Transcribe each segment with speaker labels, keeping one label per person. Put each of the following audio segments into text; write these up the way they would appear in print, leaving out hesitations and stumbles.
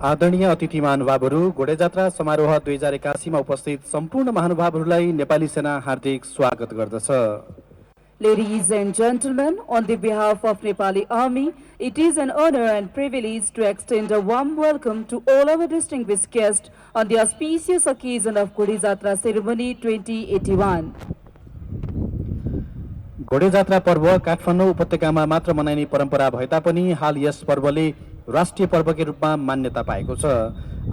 Speaker 1: आदरणीय अतिथि महानुभावहरू, घोडेजात्रा समारोह 2081 मा उपस्थित सम्पूर्ण महानुभावहरूलाई नेपाली सेना हार्दिक स्वागत गर्दछ।
Speaker 2: Ladies and gentlemen, on the behalf of Nepali Army, it is an honor and privilege to extend a warm welcome to all our distinguished guests on the auspicious occasion of Ghodejatra Ceremony 2081.
Speaker 1: घोडेजात्रा पर्व काठमाडौँ उपत्यकामा मात्र मनाइने परम्परा भए तापनि हाल यस पर्वले राष्ट्रिय पर्वकै रूपमा मान्यता पाएको छ।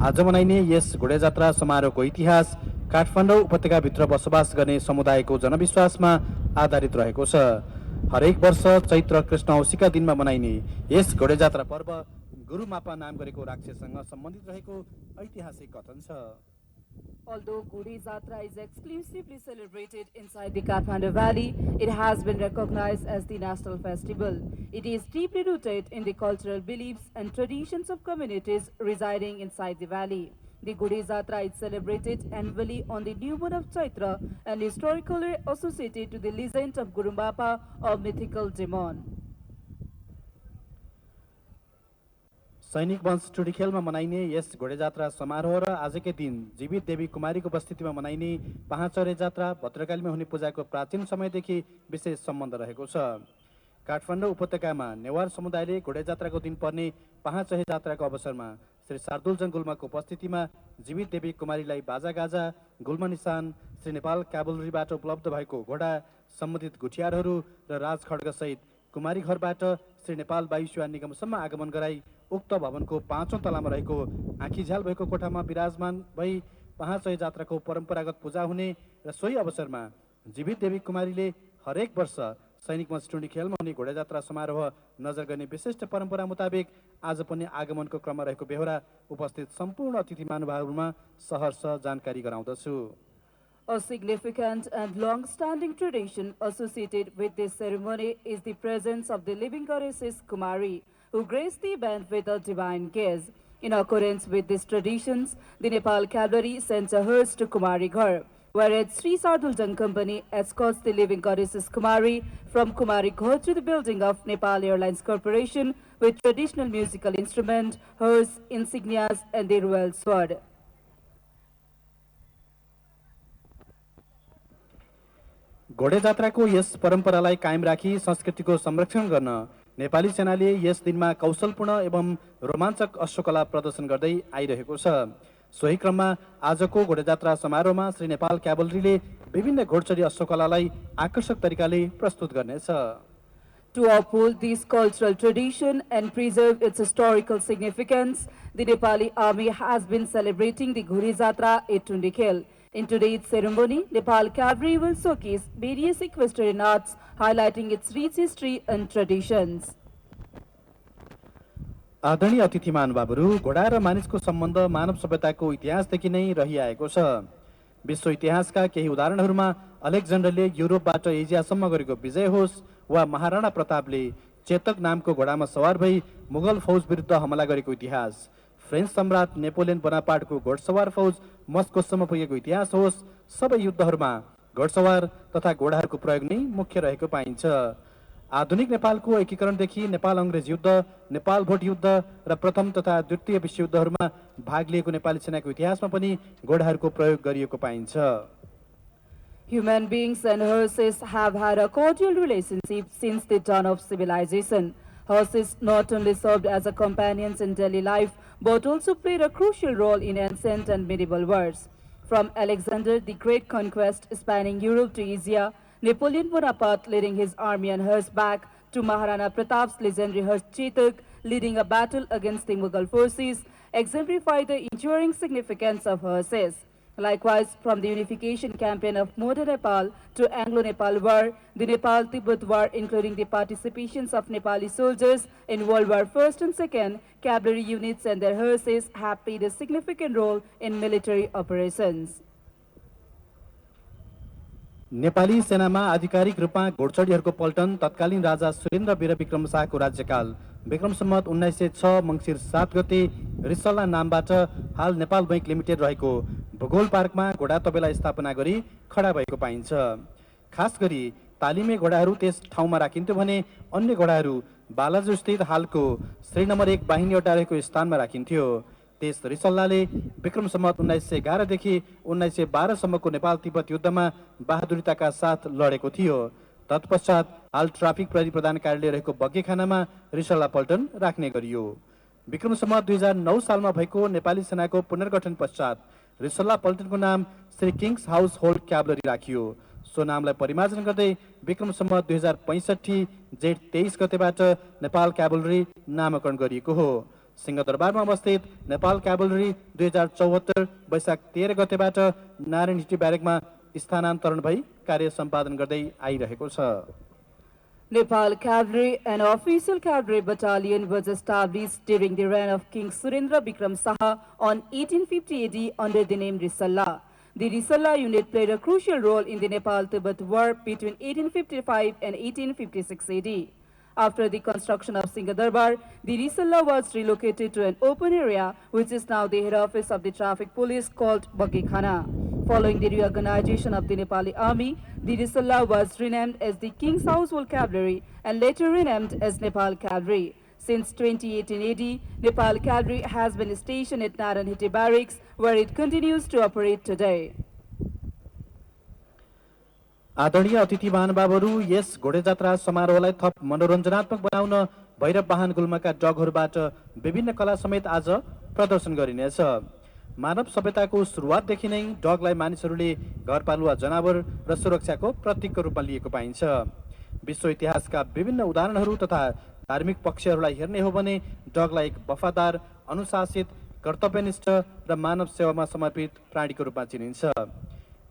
Speaker 1: आज मनाइने यस घोडेजात्रा समारोहको इतिहास काठमाडौँ उपत्यकाभित्र बसोबास गर्ने समुदायको जनविश्वासमा आधारित रहेको छ। हरेक वर्ष चैत्र कृष्ण औँसीका दिनमा मनाइने यस घोडेजात्रा पर्व गुरुमापा नाम गरेको राक्षससँग सम्बन्धित रहेको ऐतिहासिक कथन छ।
Speaker 2: Although Ghodejatra is exclusively celebrated inside the Kathmandu Valley, it has been recognized as the national festival. It is deeply rooted in the cultural beliefs and traditions of communities residing inside the valley. The Ghodejatra is celebrated annually on the new moon of Chaitra and historically associated to the legend of Gurumapa, or mythical demon.
Speaker 1: सैनिक वंश टुडीखेलमा मनाइने यस घोडेजात्रा समारोह र आजकै दिन जीवित देवी कुमारीको उपस्थितिमा मनाइने पाहाँचरे जात्रा भद्रकालीमा हुने पूजाको प्राचीन समयदेखि विशेष सम्बन्ध रहेको छ। काठमाडौँ उपत्यकामा नेवार समुदायले घोडेजात्राको दिन पर्ने पाहाँचरे जात्राको अवसरमा श्री शार्दुलजङ गुल्माको उपस्थितिमा जीवित देवी कुमारीलाई बाजागाजा, गुल्मा निशान, श्री नेपाल क्याभलरीबाट उपलब्ध भएको घोडा, सम्बन्धित गुठियारहरू र राजखड्गसहित कुमारी घरबाट श्री नेपाल वायुसेवा निगमसम्म आगमन गराई उक्त भवनको 5औं तलामा रहेको आँखीझ्याल भएको कोठामा विराजमान भई पाहाँचय जात्राको परम्परागत पूजा हुने र सोही अवसरमा जीवित देवी कुमारीले हरेक वर्ष सैनिक मञ्च टुडीखेलमा हुने घोडेजात्रा समारोह नजर गर्ने विशिष्ट परम्परा मुताबिक आज पनि आगमनको क्रममा रहेको बेहोरा उपस्थित सम्पूर्ण अतिथि महानुभावहरूमा सहर्ष जानकारी गराउँदछु।
Speaker 2: A significant and long-standing tradition associated with this ceremony is the presence of the living goddesses Kumari, who grace the event with a divine gaze. In accordance with these traditions, the Nepal Cavalry sends a hearse to Kumari Ghar, whereas Sri Sarduljang Company escorts the living goddesses Kumari from Kumari Ghar to the building of Nepal Airlines Corporation with traditional musical instrument, hearse, insignias and the royal sword.
Speaker 1: घोडेजात्राको यस परम्परालाई कायम राखी संस्कृतिको संरक्षण गर्न नेपाली सेनाले यस दिनमा कौशलपूर्ण एवं रोमाञ्चक अश्वकला प्रदर्शन गर्दै आइरहेको छ। सोही क्रममा आजको घोडेजात्रा समारोहमा श्री नेपाल क्याभलरीले विभिन्न घोडचढी अश्वकलालाई आकर्षक तरिकाले प्रस्तुत गर्नेछ।
Speaker 2: To uphold this cultural tradition and preserve its historical significance, the Nepali Army has been celebrating the Ghodejatra at Tundikhel. In today's ceremony, Nepal Cavalry will showcase various equestrian arts, highlighting its rich history and traditions.
Speaker 1: आदरणीय अतिथि महानुभावहरू, घोडा र मानिसको सम्बन्ध मानव सभ्यताको इतिहासदेखि नै रहिआएको छ। विश्व इतिहासका केही उदाहरणहरूमा अलेक्जेन्डरले युरोपबाट एजियासम्म गरेको विजय होस् वा महाराणा प्रतापले चेतक नामको घोडामा सवार भई मुगल फौज विरुद्ध हमला गरेको इतिहास, फ्रेन्च सम्राट नेपोलियन बोनापार्टको घोडसवार फौज मस्कोसम्म पुगेको इतिहास होस्, सबै युद्धहरूमा घोडसवार तथा घोडाहरूको प्रयोग नै मुख्य रहेको पाइन्छ। आधुनिक नेपालको एकीकरणदेखि नेपाल अंग्रेज युद्ध, नेपाल भोट युद्ध र प्रथम तथा द्वितीय विश्वयुद्धहरूमा भाग लिएको नेपाली सेनाको इतिहासमा पनि घोडाहरूको प्रयोग गरिएको पाइन्छ।
Speaker 2: Human beings and horses have had a cordial relationship since the dawn of civilization. Horses not only served as a companions in daily life, but also played a crucial role in ancient and medieval wars. From Alexander the Great conquest spanning Europe to Asia, Napoleon Bonaparte leading his army on horseback, to Maharana Pratap's legendary horse Chetak leading a battle against the Mughal forces, exemplify the enduring significance of horses. Likewise, from the unification campaign of modern Nepal to Anglo-Nepal War, the Nepal-Tibet War, including the participations of Nepali soldiers in World War I and II, cavalry units and their horses have played a significant role in military operations.
Speaker 1: Nepali सेनामा आधिकारिक रूपमा घोडचढीहरूको पल्टन तत्कालीन राजा सुरेन्द्र वीर विक्रम शाहको राज्यकाल विक्रम सम्वत 1906 मङ्सिर 7 गते रिसल्ला नामबाट हाल Nepal bank limited रहेको भूगोल पार्कमा घोडा तबेला स्थापना गरी खडा भएको पाइन्छ। खास गरी तालिमे घोडाहरू त्यस ठाउँमा राखिन्थ्यो भने अन्य घोडाहरू बालाजु स्थित हालको श्री नम्बर 1 बाहिनी अड्डा रहेको स्थानमा राखिन्थ्यो। देश रिसल्लाले विक्रम सम्वत 1911 देखि 1912 सम्मको नेपाल तिब्बत युद्धमा बहादुरिताका साथ लडेको थियो। तत्पश्चात हाल ट्राफिक प्रहरी प्रधान कार्यालय रहेको बग्गेखानामा रिसल्ला पल्टन राख्ने गरियो। विक्रम सम्वत 2009 सालमा भएको नेपाली सेनाको पुनर्गठन पश्चात रिसल्ला पल्टनको नाम श्री किङ्स हाउस होल्ड क्याभलरी राखियो। सो नामलाई परिमार्जन गर्दै विक्रम सम्वत 2065 जेठ 23 गतेबाट नेपाल क्याभलरी नामाकरण गरिएको हो। सिंहदरबारमा अवस्थित नेपाल क्याभलरी 2074 वैशाख 13 गतेबाट नारायणहिटी ब्यारेकमा स्थानान्तरण भई कार्य सम्पादन गर्दै आइरहेको छ।
Speaker 2: Nepal Cavalry, an official cavalry battalion, was established during the reign of King Surendra Bikram Saha on 1850 AD under the name Risalla. The Risalla unit played a crucial role in the Nepal-Tibet War between 1855 and 1856 AD. After the construction of Singadarbar, the Risalla was relocated to an open area, which is now the head office of the traffic police called Bagi-Khana. Following the reorganization of the Nepali army, the Risalla was renamed as the King's Household Cavalry and later renamed as Nepal Cavalry. Since 2018 AD, Nepal Cavalry has been stationed at Naranhiti Barracks, where it continues to operate today.
Speaker 1: आदरणीय अतिथि महानुभावहरू, यस घोडेजात्रा समारोहलाई थप मनोरञ्जनात्मक बनाउन भैरव वाहन गुल्मका डगहरूबाट विभिन्न कला समेत आज प्रदर्शन गरिनेछ। मानव सभ्यताको सुरुवातदेखि नै डगलाई मानिसहरूले घरपालुवा जनावर र सुरक्षाको प्रतीकको रूपमा लिएको पाइन्छ। विश्व इतिहासका विभिन्न उदाहरणहरू तथा धार्मिक पक्षहरूलाई हेर्ने हो भने डगलाई एक वफादार, अनुशासित, कर्तव्यनिष्ठ र मानव सेवामा समर्पित प्राणीको रूपमा चिनिन्छ।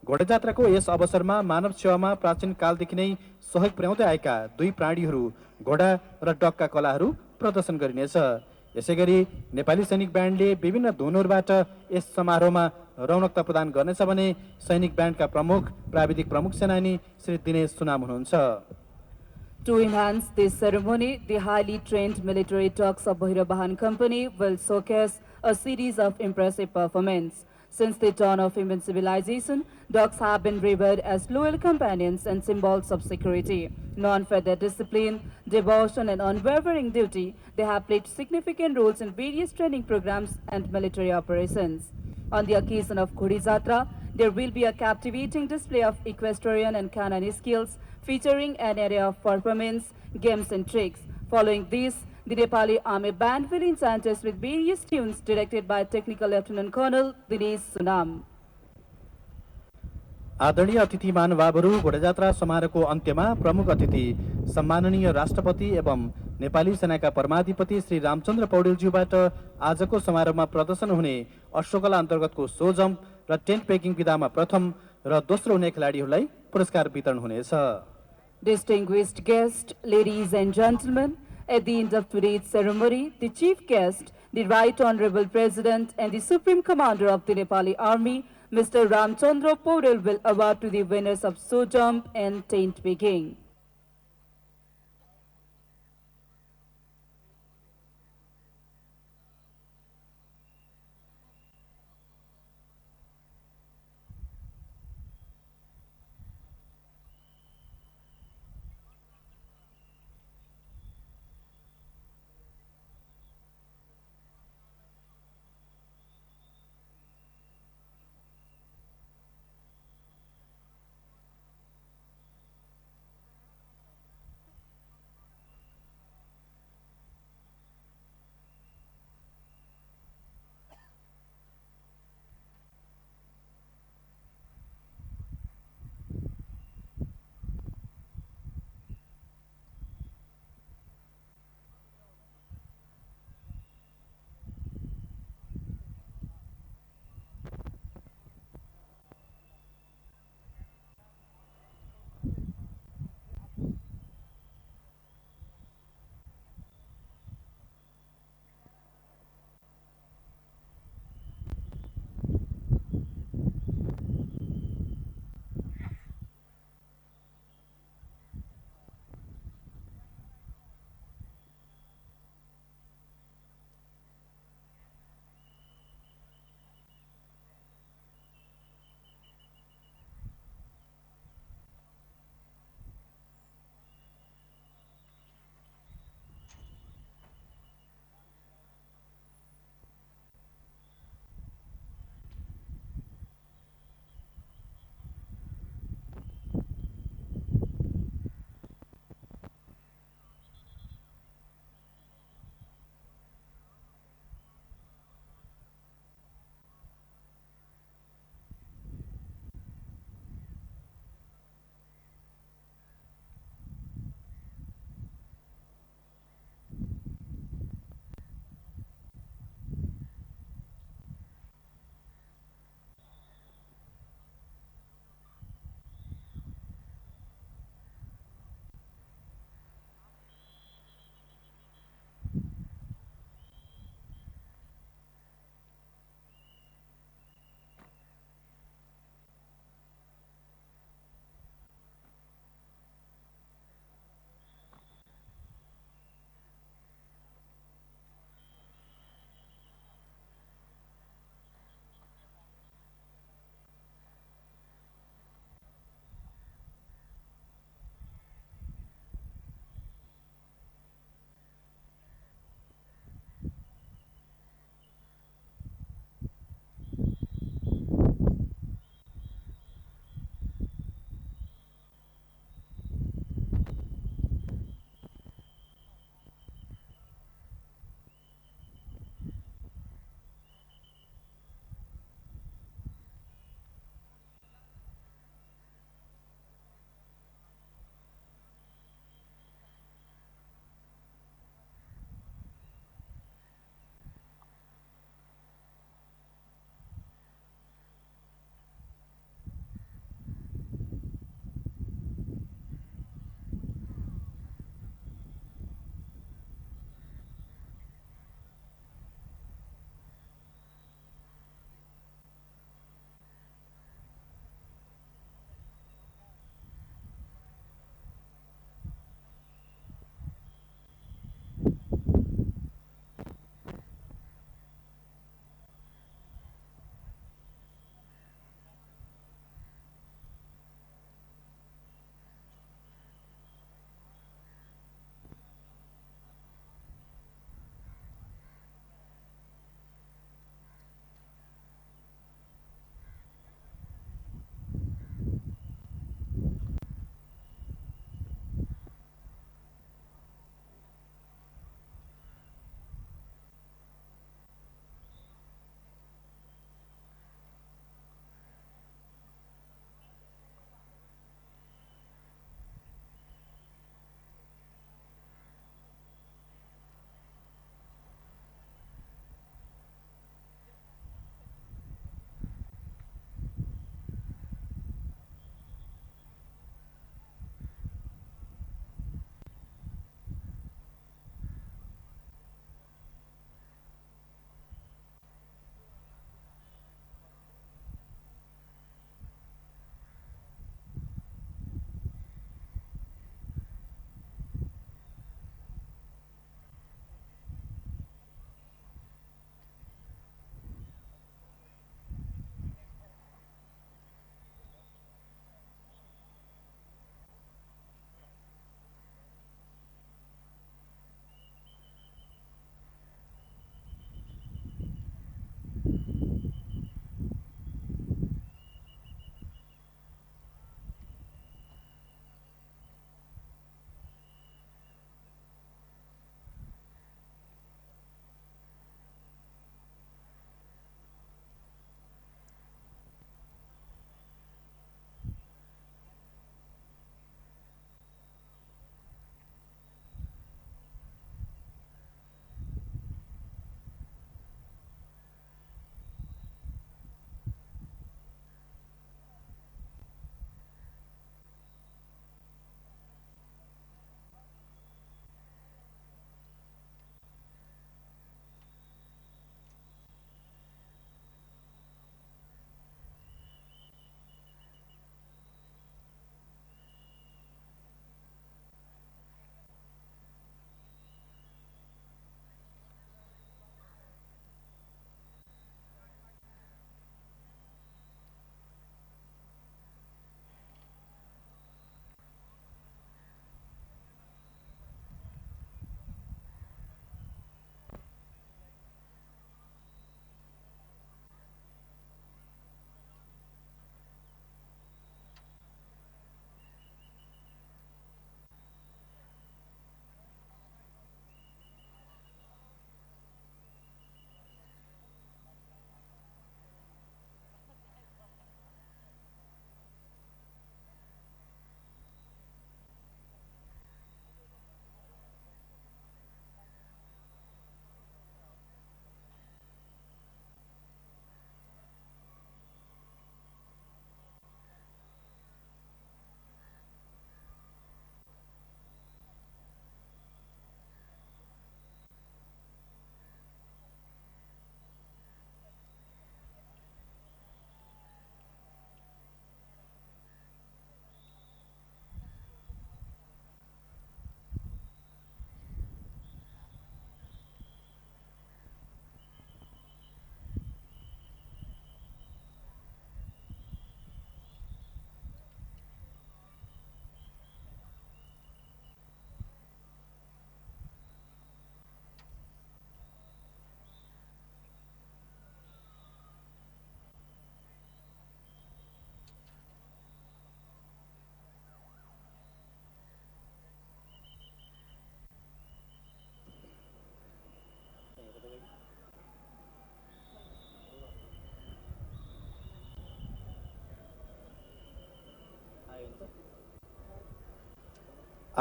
Speaker 1: घोडेजात्राको यस अवसरमा मानव सेवामा प्राचीन कालदेखि नै सहयोग पुर्याउँदै आएका दुई प्राणीहरू घोडा र डगका कलाहरू प्रदर्शन गरिनेछ। यसैगरी नेपाली सैनिक ब्यान्डले विभिन्न धुनहरूबाट यस समारोहमा रौनकता प्रदान गर्नेछ भने सैनिक ब्यान्डका प्रमुख प्राविधिक प्रमुख सेनानी श्री दिनेश सुनाम हुनुहुन्छ।
Speaker 2: To enhance this ceremony, the highly trained military dogs of Bhairavahan Company will showcase a series of impressive performances. Since the dawn of human civilization, dogs have been revered as loyal companions and symbols of security. Known for their discipline, devotion, and unwavering duty, they have played significant roles in various training programs and military operations. On the occasion of Ghodi Jatra, there will be a captivating display of equestrian and canine skills, featuring an array of performance, games, and tricks. Following this, the Nepali Army Band will enchant us with various tunes directed by Technical Lieutenant Colonel Dinesh Sunam.
Speaker 1: आदरणीय अतिथि महानुभावहरू, घोडेजात्रा समारोहको अन्त्यमा प्रमुख अतिथि सम्माननीय राष्ट्रपति एवं नेपाली सेनाका परमाधिपति श्री रामचन्द्र पौडेलज्यूबाट आजको समारोहमा प्रदर्शन हुने अश्वकला अन्तर्गतको सो जम्प र टेन्ट पेकिङ विधामा प्रथम र दोस्रो हुने खेलाडीहरूलाई पुरस्कार वितरण हुनेछ।
Speaker 2: Distinguished guests, ladies and gentlemen, at the end of today's ceremony, the chief guest, the Right Honorable President and the Supreme Commander of the Nepali Army, Mr. Ramchandra Paudel, will award to the winners of So Jump and Tent Peking.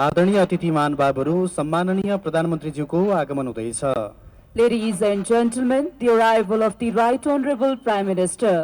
Speaker 1: आदरणीय अतिथि महानुभावहरू, सम्माननीय प्रधानमन्त्रीज्यूको आगमन हुँदैछ।
Speaker 2: Ladies and gentlemen, the arrival of the Right Honorable Prime Minister.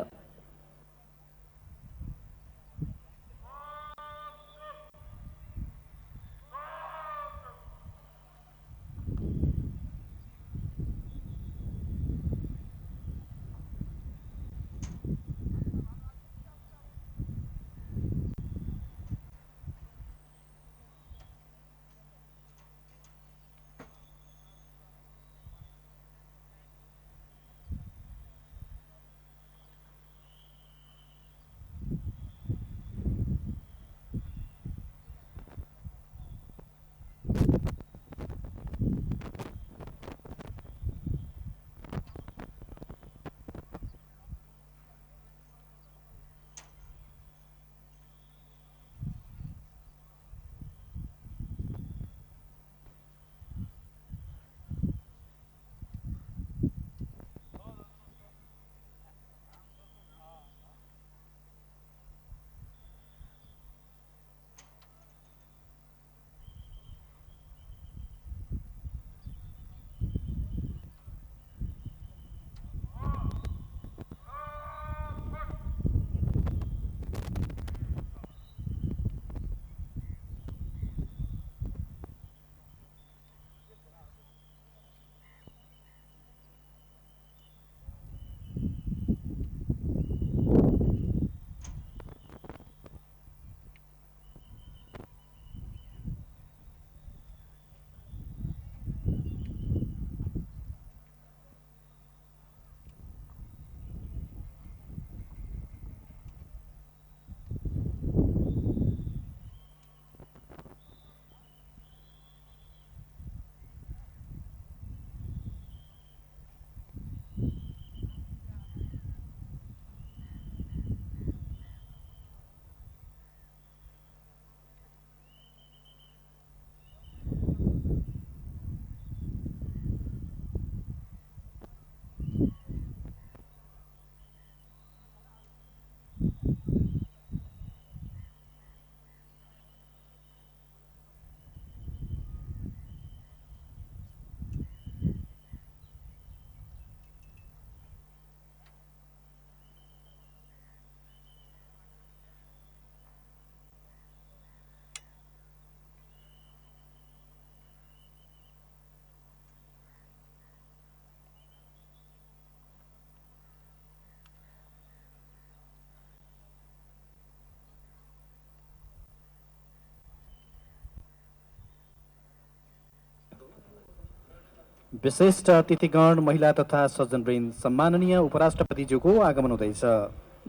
Speaker 1: विशिष्ट अतिथिगण, महिला तथा सज्जनवृन्द, सम्माननीय उपराष्ट्रपतिज्यूको आगमन हुँदैछ।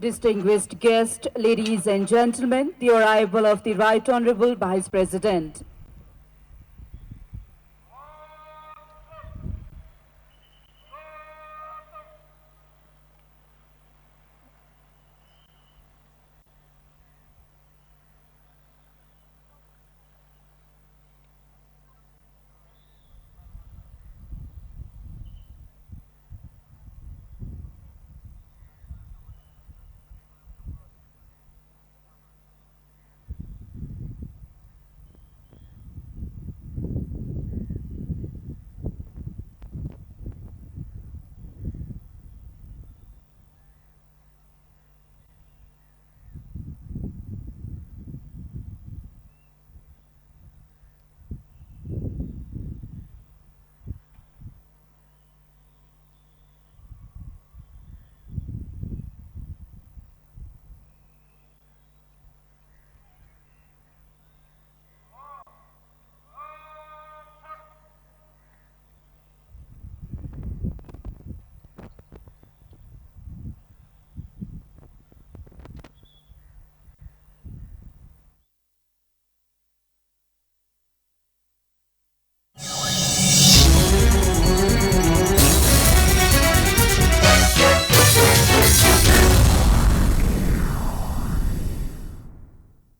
Speaker 2: Distinguished guests, ladies and gentlemen, the arrival of the Right Honorable Vice President.